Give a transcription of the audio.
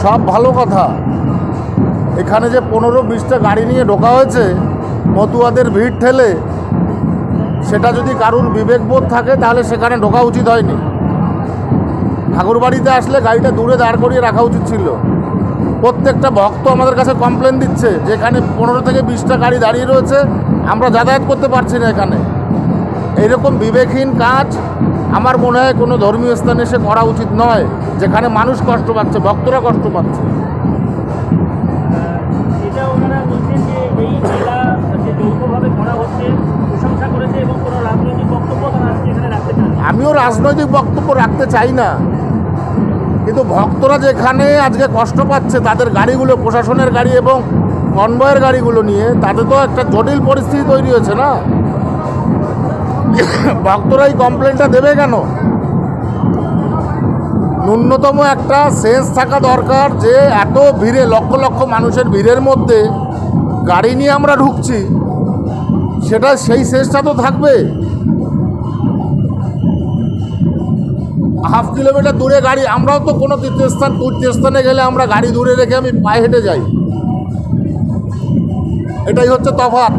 সব ভালো কথা, এখানে যে 15-20টা গাড়ি নিয়ে ঢোকা হয়েছে মতুয়াদের ভিড় ঠেলে, সেটা যদি কারুর বিবেকবোধ থাকে তাহলে সেখানে ঢোকা উচিত হয়নি। ঠাকুরবাড়িতে আসলে গাড়িটা দূরে দাঁড় করিয়ে রাখা উচিত ছিল। প্রত্যেকটা ভক্ত আমাদের কাছে কমপ্লেন দিচ্ছে যে এখানে 15 থেকে 20টা গাড়ি দাঁড়িয়ে রয়েছে, আমরা যাতায়াত করতে পারছি না এখানে। এইরকম বিবেকহীন কাজ আমার মনে হয় কোনো ধর্মীয় স্থানে এসে করা উচিত নয়, যেখানে মানুষ কষ্ট পাচ্ছে, ভক্তরা কষ্ট পাচ্ছে। এটা ওনারা বলছেন যে এই মেলা যে যৌথভাবে করা হচ্ছে প্রশংসা করেছে এবং কোনো রাজনৈতিক বক্তব্য তারা আজকে এখানে রাখতে চান। আমিও রাজনৈতিক বক্তব্য রাখতে চাই না, কিন্তু ভক্তরা যেখানে আজকে কষ্ট পাচ্ছে তাদের গাড়িগুলো, প্রশাসনের গাড়ি এবং কনভয়ের গাড়িগুলো নিয়ে, তাতে তো একটা জটিল পরিস্থিতি তৈরি হয়েছে না। ভক্তরা এই কমপ্লেনটা দেবে কেন? ন্যূনতম একটা সেন্স থাকা দরকার যে এত ভিড়ে, লক্ষ লক্ষ মানুষের ভিড়ের মধ্যে গাড়ি নিয়ে আমরা ঢুকছি, সেটা সেই সেন্সটা তো থাকবে। হাফ কিলোমিটার দূরে গাড়ি, আমরাও তো কোনো তীর্থস্থানে গেলে আমরা গাড়ি দূরে রেখে আমি পায়ে হেঁটে যাই, এটাই হচ্ছে তফাৎ।